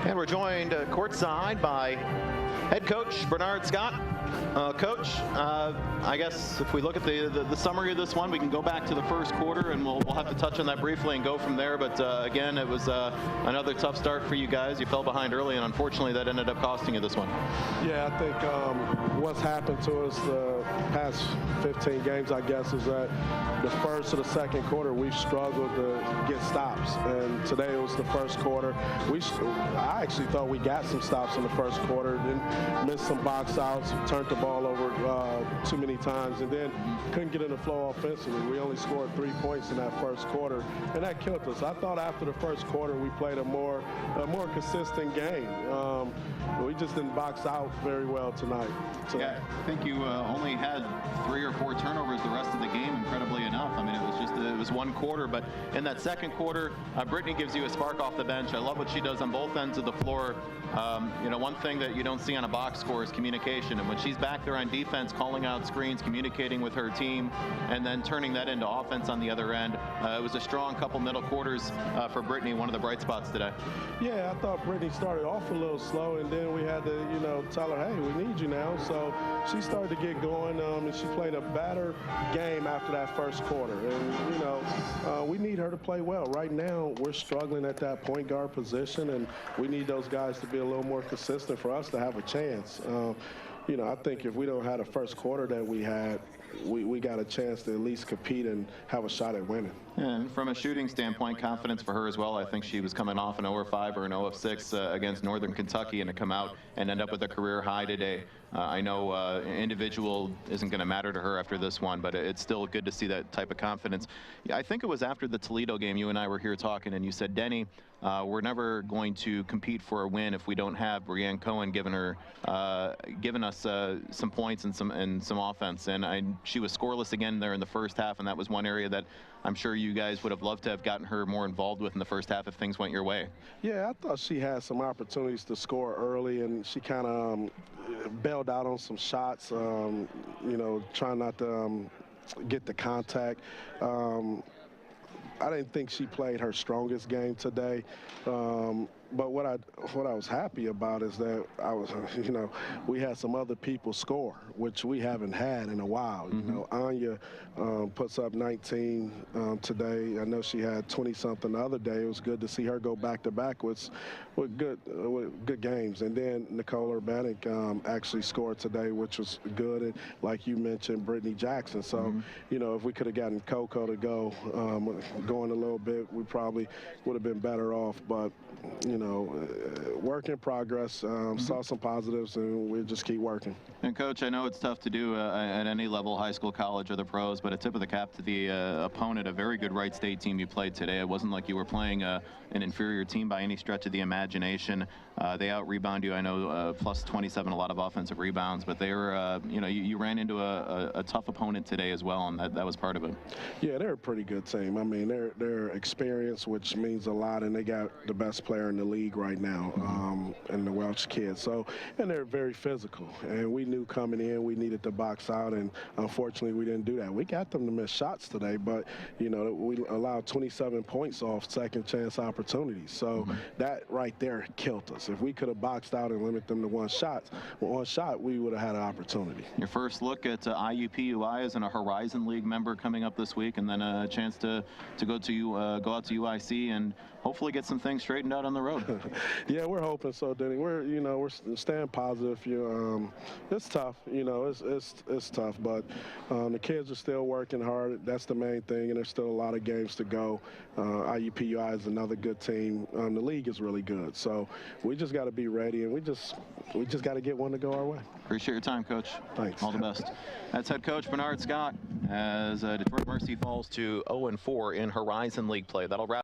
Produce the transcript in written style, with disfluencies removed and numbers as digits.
And we're joined courtside by head coach Bernard Scott. Coach, I guess if we look at the summary of this one, we can go back to the first quarter, and we'll have to touch on that briefly and go from there. But again, it was another tough start for you guys. You fell behind early, and unfortunately, that ended up costing you this one. Yeah, I think what's happened to us the past 15 games, I guess, is that the first to the second quarter, we've struggled to get stops. And today it was the first quarter. I actually thought we got some stops in the first quarter, then missed some box outs, turned the ball over too many times, and then couldn't get in the flow offensively. We only scored 3 points in that first quarter, and that killed us. I thought after the first quarter we played a more consistent game. We just didn't box out very well tonight. So. Yeah, I think you only had 3 or 4 turnovers the rest of the game, incredibly enough. I mean, it was one quarter, but in that second quarter, Brittany gives you a spark off the bench. I love what she does on both ends of the floor. One thing that you don't see on a box score is communication, and when she's back there on defense, calling out screens, communicating with her team, and then turning that into offense on the other end, it was a strong couple middle quarters for Brittany, one of the bright spots today. Yeah, I thought Brittany started off a little slow, and then we had to, tell her, hey, we need you now. So she started to get going, and she played a better game after that first quarter. And, we need her to play well. Right now, we're struggling at that point guard position, and we need those guys to be a little more consistent for us to have a chance. I think if we don't have the first quarter that we had, we got a chance to at least compete and have a shot at winning. And from a shooting standpoint, confidence for her as well. I think she was coming off an 0-5 or an 0-6 against Northern Kentucky, and to come out and end up with a career high today. I know individual isn't going to matter to her after this one, but it's still good to see that type of confidence. Yeah, I think it was after the Toledo game, you and I were here talking, and you said, Denny, we're never going to compete for a win if we don't have Brianne Cohen giving us some points and some offense. And she was scoreless again there in the first half, and that was one area that I'm sure you guys would have loved to have gotten her more involved with in the first half if things went your way. Yeah, I thought she had some opportunities to score early, and she kind of bailed out on some shots, trying not to get the contact. I didn't think she played her strongest game today. But what I was happy about is that we had some other people score, which we haven't had in a while. Anya puts up 19 today. I know she had 20-something the other day. It was good to see her go back-to-back with good games. And then Nicole Urbanik actually scored today, which was good. And like you mentioned, Brittany Jackson. So, if we could have gotten Coco to go going a little bit, we probably would have been better off. But, work in progress. Saw some positives, and we'll just keep working. And, Coach, I know it's tough to do at any level, high school, college, or the pros, but a tip of the cap to the opponent, a very good Wright State team you played today. It wasn't like you were playing an inferior team by any stretch of the imagination. They out-rebound you. I know plus 27, a lot of offensive rebounds, but they were, you ran into a tough opponent today as well, and that was part of it. Yeah, they're a pretty good team. I mean, they're experienced, which means a lot, and they got the best player in the league right now, and the Welch kid. So, and they're very physical, and we knew coming in we needed to box out, and unfortunately we didn't do that. We got them to miss shots today, but we allowed 27 points off second chance opportunities. So that right there killed us. If we could have boxed out and limited them to one shot, we would have had an opportunity. Your first look at IUPUI as a Horizon League member coming up this week, and then a chance to go out to UIC and hopefully get some things straightened out on the road. Yeah, we're hoping so, Denny. We're staying positive. It's tough. It's tough, but the kids are still working hard. That's the main thing, and there's still a lot of games to go. IUPUI is another good team. The league is really good, so we just got to be ready, and we just got to get one to go our way. Appreciate your time, Coach. Thanks. All the best. That's head coach Bernard Scott as Detroit Mercy falls to 0-4 in Horizon League play. That'll wrap